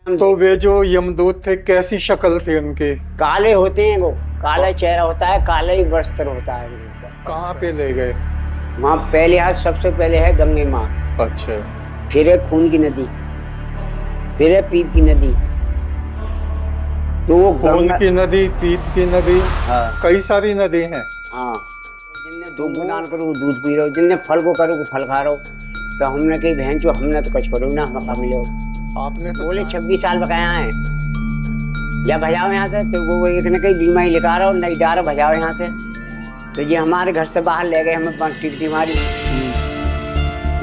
तो वे जो यमदूत थे कैसी शक्ल थी उनकी? काले होते हैं वो, काला चेहरा होता है, काला ही वस्त्र होता है उनका। कहाँ पे ले गए? वहाँ पहले हाथ सबसे पहले है गंगे माँ, अच्छा। फिर है खून की नदी, फिर है पीप की नदी। तो वो खून की नदी, पीप की नदी, हाँ कई सारी नदी हैं। हाँ। जिनने दूध को दान करो वो दूध पी रहे हो, जिनने फल को करो वो फल खा रहे हो। तो हमने कही बहन चो हमने तो कुछ करो ना, हम खा मिलो। आपने तो बोले 26 साल बकाया है, या भजाओ यहाँ से। तो वो एक ने कही बीमारी लिखा रहा हो, नहीं डारो भजाओ यहाँ से। तो ये हमारे घर से बाहर ले गए, हमें 5 टिकटी मारी।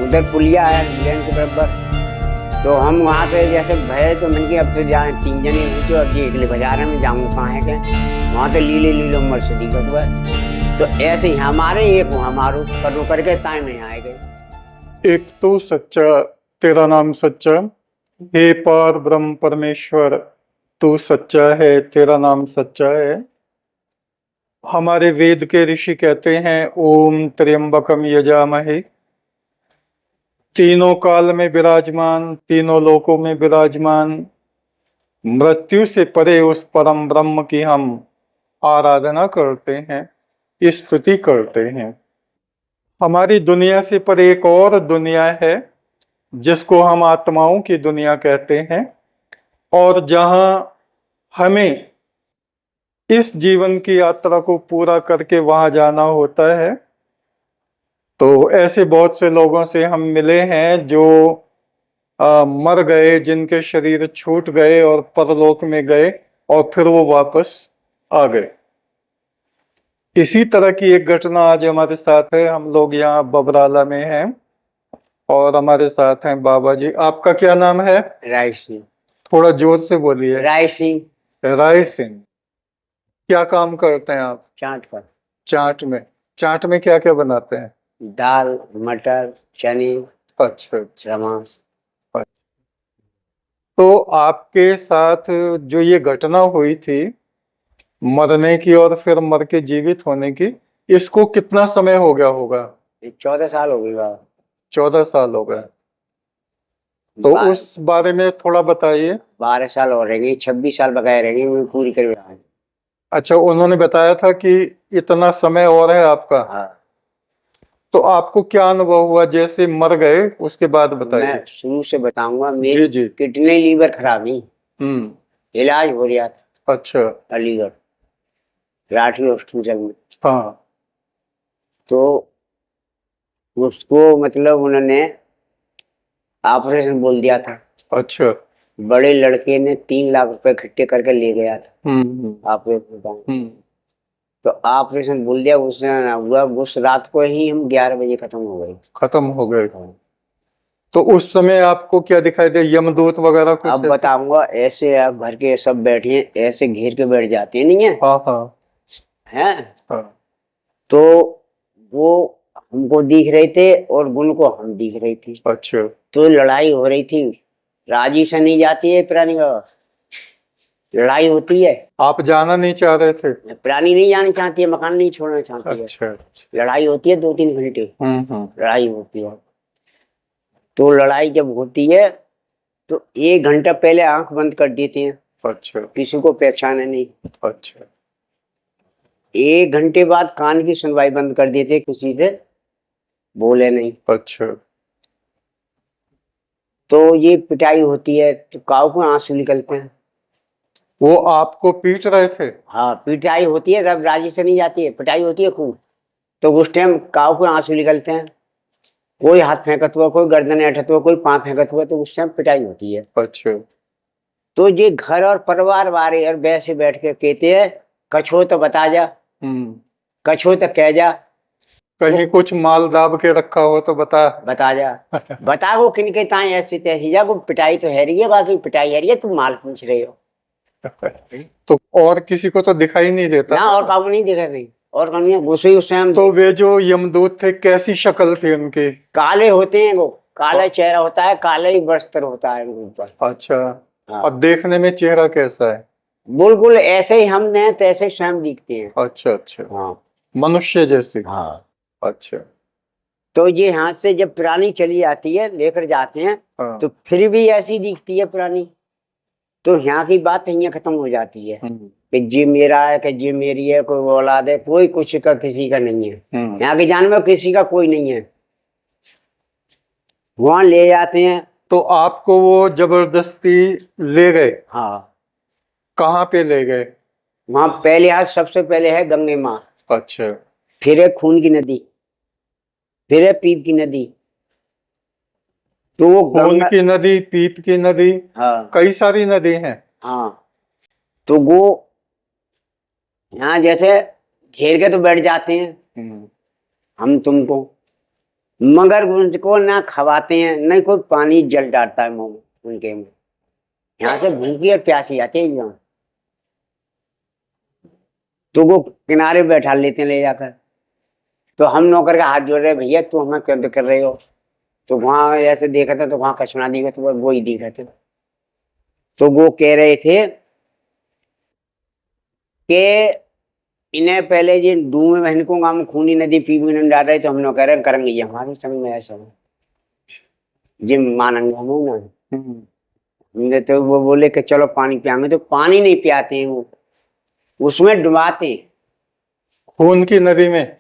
उधर पुलिया है लेन के बराबर। तो हम वहाँ से जैसे भय, तो मैंने अब तो जाए 3 जने तो अब ये अगले बाजार में जाऊँगा कहाँ है के वहाँ तो लीले लीलो मर्सिडी का हुआ। तो ऐसे ही हमारे एक हमारो करो करके ताए में आए गए। एक तो सच्चा, तेरा नाम सच्चा, हे पार ब्रह्म परमेश्वर, तू सच्चा है, तेरा नाम सच्चा है। हमारे वेद के ऋषि कहते हैं ओम त्र्यंबकम यजामहे, तीनों काल में विराजमान, तीनों लोकों में विराजमान, मृत्यु से परे उस परम ब्रह्म की हम आराधना करते हैं, स्तुति करते हैं। हमारी दुनिया से परे एक और दुनिया है जिसको हम आत्माओं की दुनिया कहते हैं, और जहां हमें इस जीवन की यात्रा को पूरा करके वहां जाना होता है। तो ऐसे बहुत से लोगों से हम मिले हैं जो मर गए, जिनके शरीर छूट गए और परलोक में गए और फिर वो वापस आ गए। इसी तरह की एक घटना आज हमारे साथ है। हम लोग यहाँ बबराला में हैं और हमारे साथ हैं बाबा जी। आपका क्या नाम है? राय सिंह। थोड़ा जोर से बोलिए। राय सिंह। राय सिंह। क्या काम करते हैं आप? चाट पर। चाट में? चाट में क्या क्या बनाते हैं? दाल, मटर, चने, अच्छा अच्छा। रमास। तो आपके साथ जो ये घटना हुई थी मरने की और फिर मर के जीवित होने की, इसको कितना समय हो गया होगा? 14 साल हो गई बा। 14 साल हो गए। तो उस बारे में थोड़ा बताइए। 12 साल और रहेंगे, 26 साल बकाया रहेंगे, मैं पूरी कर रहा हूँ। अच्छा, उन्होंने बताया था कि इतना समय और है आपका। हाँ। तो आपको क्या अनुभव हुआ जैसे मर गए, उसके बाद बताइए। मैं शुरू से बताऊंगा। जी मेरी जी। किडनी लीवर खराब नहीं, इलाज हो रहा था अच्छा। अलीगढ़ राठी हॉस्पिटल में। हाँ। तो उसको मतलब उन्होंने ऑपरेशन बोल दिया था। अच्छा। बड़े लड़के ने 3 लाख रुपए इकट्ठे करके ले गया था ऑपरेशन का। तो ऑपरेशन बोल दिया, उसने हुआ। उस रात को ही हम 11 बजे खत्म हो गए। खत्म हो गए। तो उस समय आपको क्या दिखाई दे, यमदूत वगैरह कुछ अब ऐसे? बताऊंगा। ऐसे आप घर के सब बैठे हैं, ऐसे घेर के बैठ जाते हैं, नहीं है? हाँ हाँ हैं? हाँ। तो वो हमको दिख रहे थे और उनको हम दिख रही थी। अच्छा। तो लड़ाई हो रही थी। राजी से नहीं जाती है प्राणी बाबा, लड़ाई होती है। आप जाना नहीं चाह रहे थे? प्राणी नहीं जाना चाहती है, मकान नहीं छोड़ना चाहती है। अच्छा अच्छा। लड़ाई होती है 2-3 घंटे। लड़ाई होती है। तो लड़ाई जब होती है तो 1 घंटा पहले आंख बंद कर देते हैं। अच्छा। किसी को पहचाने नहीं। अच्छा। 1 घंटे बाद कान की सुनवाई बंद कर देते, किसी से बोले नहीं। अच्छा। तो ये पिटाई होती है तो काऊ को आंसू निकलते हैं। वो आपको पीट रहे थे? हाँ, पिटाई होती है तब राजी से नहीं जाती है, पिटाई होती है खूब। तो उस टाइम काऊ को आंसू निकलते हैं। कोई हाथ फेंकत हुआ, कोई गर्दन ऐठत हुआ, कोई पाँव फेंकत हुआ, तो उस टाइम पिटाई होती है। अच्छा। तो ये घर और परिवार वाले और वैसे बैठ के कहते हैं कछो तो बता जा, कछो तो कह जा, कहीं कुछ माल दाब के रखा हो तो बता जा। बता वो किनके ताए ऐसे तैसी जा, वो पिटाई तो है रही है, बाकी पिटाई है रही है, तुम माल पूछ रहे हो। तो और किसी को तो दिखाई नहीं देता ना, और काबू नहीं दिखा रही, और कमी घुसे उस टाइम। तो वे जो यमदूत थे कैसी शक्ल थी उनकी? काले होते हैं वो, काला चेहरा होता है, काला ही वस्त्र होता है उनके ऊपर। अच्छा। हाँ। और देखने में चेहरा कैसा है? बिल्कुल ऐसे ही हम हैं तैसे स्वयं दिखते हैं। अच्छा अच्छा। हाँ। मनुष्य जैसे? हाँ। अच्छा। तो ये यहाँ से जब प्राणी चली आती है लेकर जाते हैं, हाँ। तो फिर भी ऐसी दिखती है प्राणी। तो यहाँ की बात यहाँ खत्म हो जाती है कि जी मेरा है कि जी मेरी है, कोई औलाद है, कोई कुछ का किसी का नहीं है। यहाँ की जान में किसी का कोई नहीं है, वहां ले जाते हैं। तो आपको वो जबरदस्ती ले गए? हाँ, कहाँ पे ले गए? वहां पहले हाथ सबसे पहले है गंगे माँ, अच्छा। फिर है खून की नदी, फिर है पीप की नदी। तो वो खून गंगा, की नदी, पीप की नदी, हाँ कई सारी नदी हैं। हाँ, तो वो यहाँ जैसे घेर के तो बैठ जाते हैं हम तुमको, मगर उनको ना खवाते हैं, नहीं कोई पानी जल डालता है मुंह में उनके मुंह। यहाँ से भूखी और प्यासी आती है यहाँ, तो वो किनारे बैठा लेते हैं ले जाकर। तो हम नौकर का हाथ जोड़ रहे, भैया तू हमें क्यों कर रहे हो? तो वहां ऐसे देखा था, तो वहां कछुआ दिखा, तो वो ही दिखा था। तो वो कह रहे थे कि इन्हें पहले जी डूबे बहन को हम खूनी नदी पीप में डाल रहे, तो हम लोग कह रहे करेंगे ये हमारे समझ में ऐसा हो जी मानेंगे हम ना। हमने तो वो बोले कि चलो पानी पियाएंगे, तो पानी नहीं पियाते हैं, वो उसमें डुबाते हैं। खून की नदी में,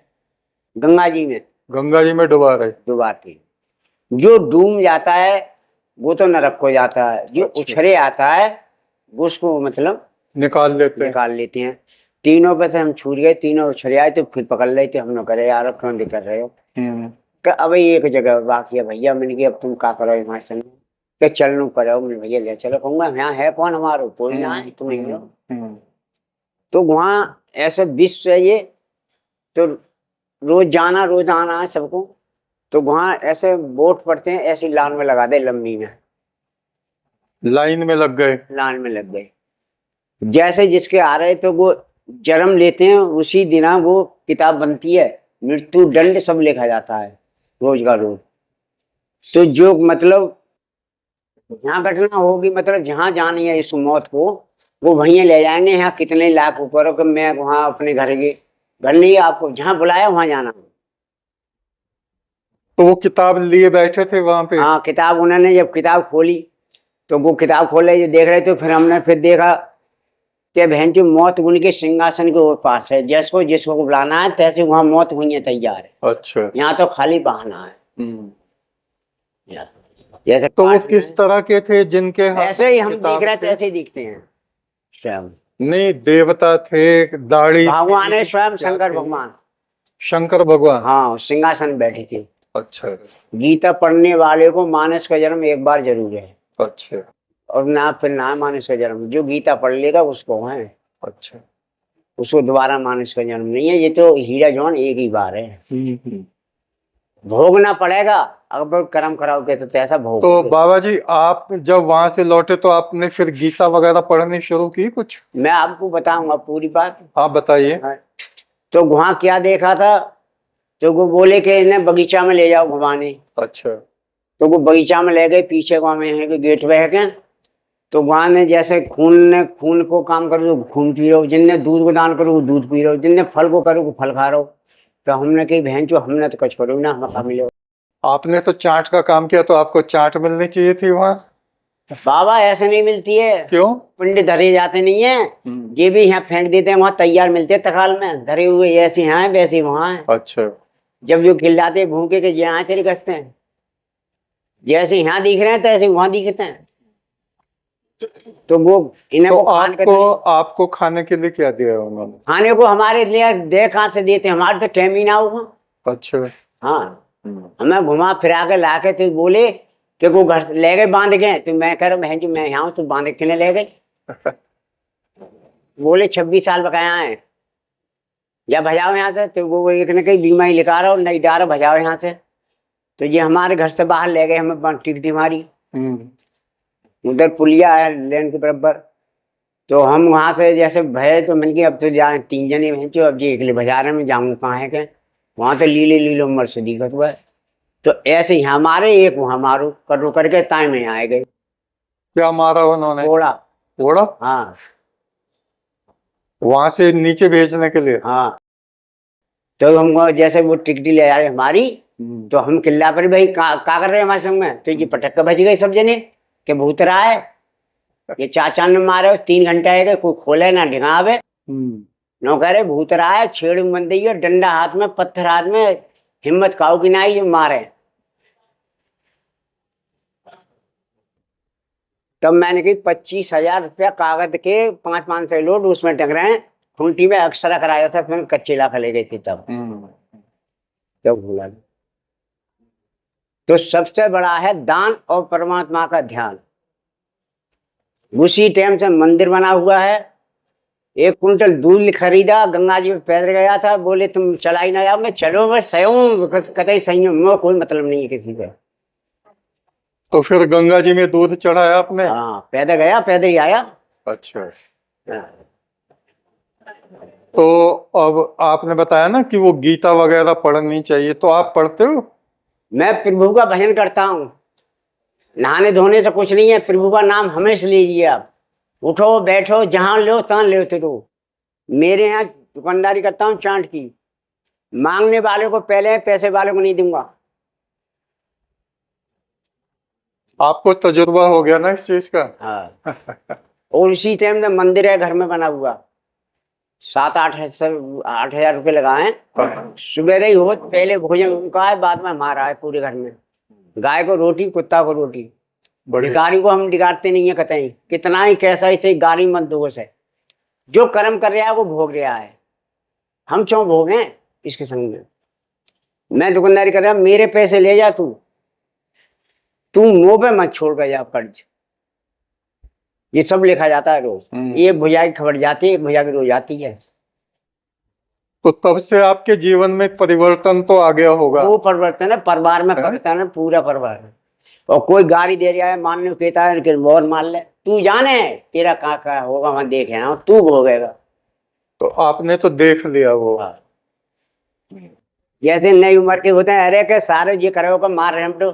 गंगा जी में, गंगा जी में डुबा रहे? डुबाते हैं। जो डूब जाता है वो तो नरक हो जाता है, जो उछरे आता है वो उसको मतलब निकाल लेते हैं। तीनों पे से हम छूट गए, तीनों उछरे आए, तो फिर पकड़ रहे थे हम लोग, करे यार क्यों दिक्कत रहे हो? अब एक जगह बाकी है भैया, मैंने कहा अब तुम क्या करो हमारे संग के चलना पड़े, मैंने भैया ले चलो। कहूंगा यहाँ है कौन हमारो, कोई ना है, तुम नहीं हो। तो वहां ऐसा विश्व है ये, तो रोज आना है सबको। तो वहां ऐसे वोट पड़ते हैं, ऐसी लाइन में लगा दे, लंबी में लाइन में लग गए। लाइन में लग गए, जैसे जिसके आ रहे तो वो जन्म लेते हैं, उसी दिन वो किताब बनती है, मृत्यु दंड सब लिखा जाता है रोज का रोज। तो जो मतलब यहाँ घटना होगी, मतलब जहाँ जानी है इस मौत को, वो वहीं ले जाएंगे। यहाँ कितने लाख ऊपर हो कि मैं वहां अपने घर नहीं, आपको जहाँ बुलाया वहां जाना। तो वो किताब लिए बैठे थे वहां पे? हाँ, किताब उन्होंने जब किताब खोली, तो वो किताब खोले जो देख रहे, तो फिर हमने फिर देखा कि बहन की मौत उनके सिंहासन के पास है, जिसको बुलाना है तैसे वहां मौत हुई है तैयार है। अच्छा। यहाँ तो खाली बहाना है। जैसे तो वो किस तरह के थे जिनके हाथ ऐसे ही हम किताब दिख रहे थे, थे? ऐसे ही दिखते हैं स्वयं। नहीं, देवता थे, दाढ़ी भगवान है थी, स्वयं क्या शंकर थे? भगवान। शंकर भगवान। हाँ, सिंहासन बैठे थे। अच्छा। गीता पढ़ने वाले को मानस का जन्म एक बार जरूर है। अच्छा। और ना फिर ना मानस का जन्म, जो गीता पढ़ लेगा उसको है। अच्छा। उसको दोबारा मानस का जन्म नहीं है, ये तो हीरा जवान एक ही बार है। भोगना पड़ेगा, अगर कर्म कराओगे तो ऐसा भोग। तो बाबा जी, आप जब वहां से लौटे तो आपने फिर गीता वगैरह पढ़नी शुरू की कुछ? मैं आपको बताऊंगा पूरी बात। आप बताइए। तो वहां क्या देखा था, तो वो बोले कि इन्हें बगीचा में ले जाओ घुमाने। अच्छा। तो वो बगीचा में ले गए, पीछे वहां में है कि गेट बह के। तो वहां ने जैसे खून को काम करो तो खून पी रहो, जिनने दूध को दान करो वो दूध पी रहो, जिनने फल को करो वो फल खा रहो। तो हमने कही बहन जो हमने तो कुछ करो ना, हमें मिले। आपने तो चाट का काम किया, तो आपको चाट मिलनी चाहिए थी वहाँ। बाबा ऐसे नहीं मिलती है। क्यों? पिंड धरे जाते नहीं है, ये भी यहाँ फेंक देते हैं, वहाँ तैयार मिलते हैं तकाल में धरे हुए, ऐसे यहाँ है वैसे वहां है। अच्छा। जब जो खिलाते भूखे के यहाँ तेरे कसते हैं, जैसे यहाँ दिख रहे हैं तैसे वहां दिखते हैं। तो वो इन्हें तो को आपको खाने के लिए क्या दिया उन्होंने? खाने को हमारे लिए दे कहाँ से देते, हमारे तो टाइम ही ना होगा। अच्छा। हाँ, हमें घुमा फिरा के ला के, तो बोले कि वो घर ले गए बांध गए। तो मैं कह रहा बहन जी मैं यहाँ हूँ, तो बांध के ले गए। बोले 26 साल बकाया है, या भजाओ यहाँ से। तो वो एक ने कही बीमा ही लिखा रहा, नहीं डारो भजाओ यहाँ से। तो ये हमारे घर से बाहर ले गए, हमें टिकट मारी, उधर पुलिया है लेन के बराबर। तो हम वहां से जैसे भय, तो मैंने कि अब तो जा 3 जने बहन चो, अब जी अगले बाजार में जाऊंगा कहाँ है के, वहां तो लीलो मर्स दिखत हुआ। तो ऐसे ही हमारे एक वहां मारो करो करके ताई में आए गए। क्या मारा उन्होंने? ओड़ा। हाँ, वहां से नीचे भेजने के लिए? हाँ। तो हमको जैसे वो टिकट ले आ रहे हमारी, तो हम किला पर भाई का कर रहे हैं हमारे संग में। तो ये पटक के बच गए सब जने के भूत रहा है। ये चाचा ने मारे 3 घंटे है कोई खोले ना ढिगावे। नो कह रहे भूत रहा है, छेड़ बंदी है, डंडा हाथ में, पत्थर हाथ में, हिम्मत खाओ कि नहीं जो मारे। तब मैंने कही 25,000 रुपया कागज के 500 लोड उसमें टंग रहे हैं, खूंटी में अक्सरा कराया था, फिर कच्चे लाख ले गए थे तब। जब भूला नहीं। तो सबसे बड़ा है दान और परमात्मा का ध्यान। उसी टाइम से मंदिर बना हुआ है। 1 कुंटल दूध खरीदा, गंगा जी में पैदल गया था, बोले तुम चला ही ना जाओ, मैं चलो मैं सहूं, कतई सही हूं, कोई मतलब नहीं है किसी से। तो फिर गंगा जी में दूध चढ़ाया आपने? हाँ, पैदल गया, पैदल ही आया। अच्छा। हाँ। तो अब आपने बताया ना कि वो गीता वगैरह पढ़नी चाहिए, तो आप पढ़ते हो? मैं प्रभु का भजन करता हूँ। नहाने धोने से कुछ नहीं है, प्रभु का नाम हमेशा लीजिए आप। उठो बैठो जहां लो तहां लेते रहो। मेरे यहाँ दुकानदारी करता हूँ चाट की। मांगने वाले को पहले, पैसे वाले को नहीं दूंगा। आपको तजुर्बा हो गया ना इस चीज का? हाँ। और उसी टाइम में मंदिर है घर में बना हुआ। 7-8 रुपए लगाए। सुबह ही हो, पहले भोजन उनका है, बाद में हमारा है पूरे घर में। गाय को रोटी, कुत्ता को रोटी। भिखारी को हम दिखाते नहीं है कतई, कितना ही कैसा ही सही, गाली मत दो से। जो कर्म कर रहा है वो भोग रहा है, हम क्यों भोगे इसके संग में। मैं दुकानदारी कर रहा, मेरे पैसे ले जा तू मुंह पे मत छोड़ कर जा कर्ज। ये सब लिखा जाता है रोज। एक भुजा की खबर जाती है, एक भुजा की रोज आती है। तो तब से आपके जीवन में परिवर्तन तो आ गया होगा? वो परिवर्तन है, परिवार में परिवर्तन है, पूरा परिवार है। और कोई गाड़ी दे रहा है, मानने को कहता है कि और मान ले, तू जाने तेरा का होगा, वहां देख रहा तू भोगेगा। तो आपने तो देख लिया वो। हाँ। जैसे नई उम्र के होते हैं, अरे के सारे ये करोगे मार रहे हम तो,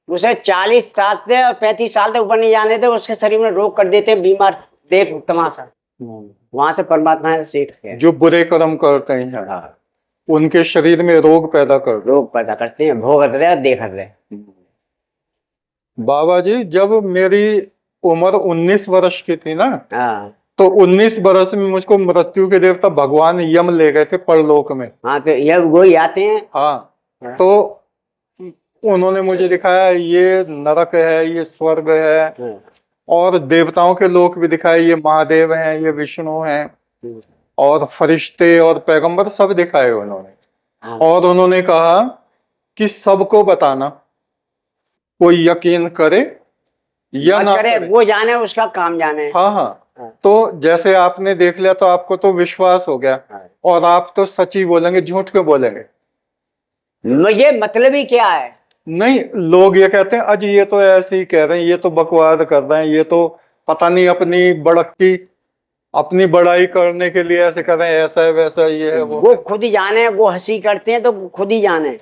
उसे 40 साल से और 35 साल तक ऊपर नहीं जाने थे, उसके शरीर में रोग कर देते, बीमार। देख तमाशा। वहां से परमात्मा से सीख है। जो बुरे कर्म करते हैं उनके शरीर में रोग पैदा करते हैं, भोग रहे, देख रहे। बाबा जी, जब मेरी उम्र 19 वर्ष की थी ना, तो 19 वर्ष में मुझको मृत्यु के देवता भगवान यम ले गए थे परलोक में। हाँ, तो यम गोई आते हैं। हाँ। तो उन्होंने मुझे दिखाया ये नरक है, ये स्वर्ग है, और देवताओं के लोक भी दिखाए, ये महादेव हैं, ये विष्णु हैं, और फरिश्ते और पैगंबर सब दिखाए उन्होंने। और उन्होंने कहा कि सबको बताना, कोई यकीन करे या ना करे, वो जाने उसका काम जाने। हाँ। तो जैसे आपने देख लिया तो आपको तो विश्वास हो गया, और आप तो सच ही बोलेंगे, झूठ क्यों बोलेंगे? मुझे मतलब ही क्या है? नहीं, लोग ये कहते हैं अज ये तो ऐसे ही कह रहे हैं, ये तो बकवाद कर रहे हैं, ये तो पता नहीं अपनी बड़की, अपनी बड़ाई करने के लिए ऐसे कर रहे हैं, ऐसा है वैसा ये है वो खुद ही जाने। वो हंसी करते हैं तो खुद ही जाने।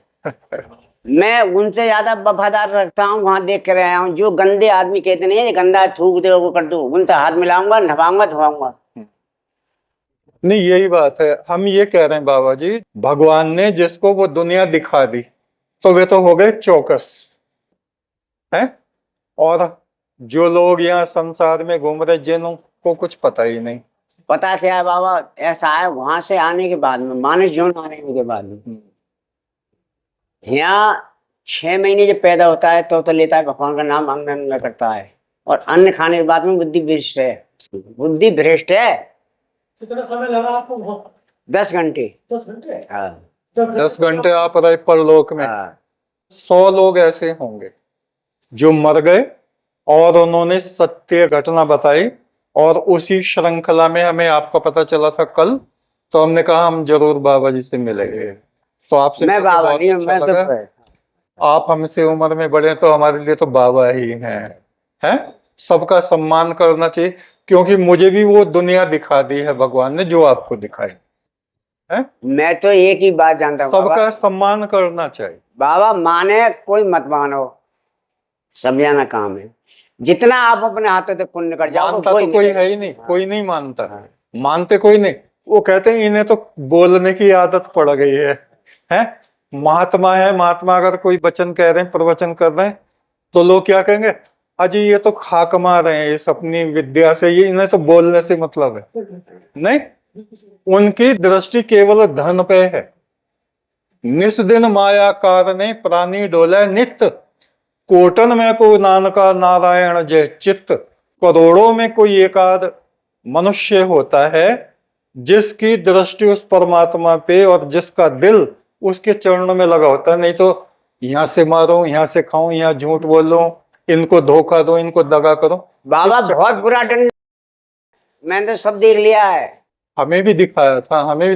मैं उनसे ज्यादा वफादार रखता हूँ, वहां देख कर आया हूँ। जो गंदे आदमी कहते नहीं है गंदा थूक दे, वो कर दो, उनसे हाथ मिलाऊंगा, नभाऊंगा, धोआऊंगा। नहीं, यही बात है। हम ये कह रहे हैं बाबा जी, भगवान ने जिसको वो दुनिया दिखा दी तो वे तो हो गए चौकस हैं, और जो लोग यहाँ संसार में घूम रहे जिनको कुछ पता ही नहीं। पता क्या है बाबा, ऐसा है वहां से आने के बाद में, मानस जीवन आने के बाद में, यहाँ 6 महीने जब पैदा होता है तो लेता है भगवान का नाम, अंग करता है, और अन्न खाने के बाद में बुद्धि भ्रष्ट है। बुद्धि भ्रष्ट है। कितना समय लगा आपको? 10 घंटे। 10 घंटे? हाँ। 10 घंटे आप रहे परलोक में। 100 लोग ऐसे होंगे जो मर गए और उन्होंने सत्य घटना बताई, और उसी श्रृंखला में हमें आपका पता चला था कल, तो हमने कहा हम जरूर बाबा जी से मिलेंगे। तो आपसे मैं बाबा नहीं, मैं तो आप हमसे उम्र में बड़े, तो हमारे लिए तो बाबा ही हैं। सबका सम्मान करना चाहिए, क्योंकि मुझे भी वो दुनिया दिखा दी है भगवान ने जो आपको दिखाई है। मैं तो एक ही बात जानता हूँ, सबका सम्मान करना चाहिए। बाबा माने कोई मत मानो, सब जाना काम है। जितना आप अपने हाथों से पुण्य कर जाओ, मानता तो कोई है ही नहीं। कोई नहीं मानता, मानते कोई नहीं। वो कहते हैं इन्हें तो बोलने की आदत पड़ गई है। महात्मा है, महात्मा अगर कोई वचन कह रहे हैं, प्रवचन कर रहे हैं, तो लोग क्या कहेंगे, अजी ये तो खाक मार रहे हैं इस अपनी विद्या से, ये इन्हें तो बोलने से मतलब है नहीं। उनकी दृष्टि केवल धन पे है। निस दिन माया कारणे प्राणी डोले नित्य, कोटन में को नानका नारायण जय चित्त। करोड़ों में कोई एकाध मनुष्य होता है जिसकी दृष्टि उस परमात्मा पे और जिसका दिल उसके चरणों में लगा होता है। नहीं तो यहां से मारो, यहां से खाऊं, यहाँ झूठ बोलो, इनको धोखा दो, इनको दगा करो। बाबा बहुत बुरा दंड, मैंने तो सब देख लिया है। हमें भी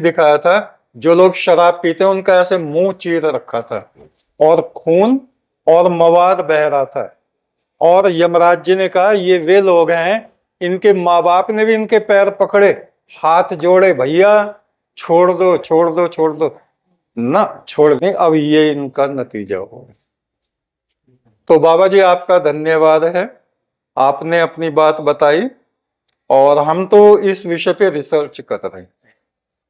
दिखाया था जो लोग शराब पीते हैं उनका ऐसे मुंह चीर रखा था और खून और मवाद बह रहा था। और यमराज जी ने कहा ये वे लोग हैं, इनके माँ बाप ने भी इनके पैर पकड़े, हाथ जोड़े, भैया छोड़ दो छोड़ दो छोड़ दो, ना छोड़ दें। अब ये इनका नतीजा होगा। तो बाबा जी आपका धन्यवाद है, आपने अपनी बात बताई और हम तो इस विषय पे रिसर्च कर रहे हैं।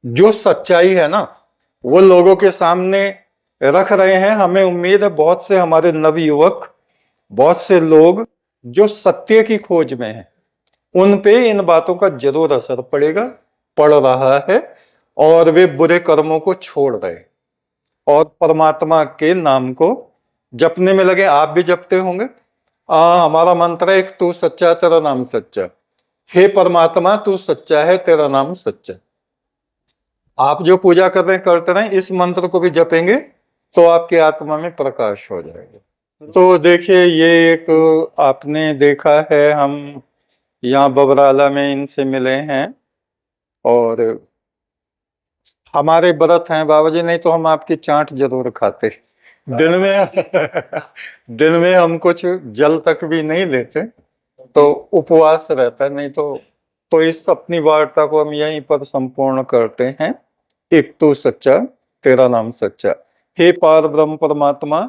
जो सच्चाई है ना वो लोगों के सामने रख रहे हैं। हमें उम्मीद है बहुत से हमारे नवयुवक, बहुत से लोग जो सत्य की खोज में हैं, उन पे इन बातों का जरूर असर पड़ेगा, पड़ रहा है, और वे बुरे कर्मों को छोड़ रहे और परमात्मा के नाम को जपने में लगे। आप भी जपते होंगे। हमारा मंत्र है एक, तू सच्चा तेरा नाम सच्चा। हे परमात्मा तू सच्चा है, तेरा नाम सच्चा। आप जो पूजा कर रहे हैं करते रहें, इस मंत्र को भी जपेंगे तो आपकी आत्मा में प्रकाश हो जाएगा। तो देखिए ये एक आपने देखा है, हम यहाँ बबराला में इनसे मिले हैं और हमारे व्रत हैं बाबा जी, नहीं तो हम आपकी चाट जरूर खाते। दिन में हम कुछ जल तक भी नहीं लेते, तो उपवास रहता है। नहीं तो इस अपनी वार्ता को हम यहीं पर संपूर्ण करते हैं। एक तू सच्चा तेरा नाम सच्चा। हे पार ब्रह्म परमात्मा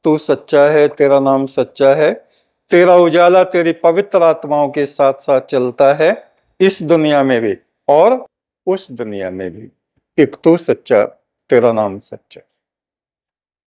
तू सच्चा है, तेरा नाम सच्चा है, तेरा उजाला तेरी पवित्र आत्माओं के साथ साथ चलता है, इस दुनिया में भी और उस दुनिया में भी। एक तू सच्चा तेरा नाम सच्चा।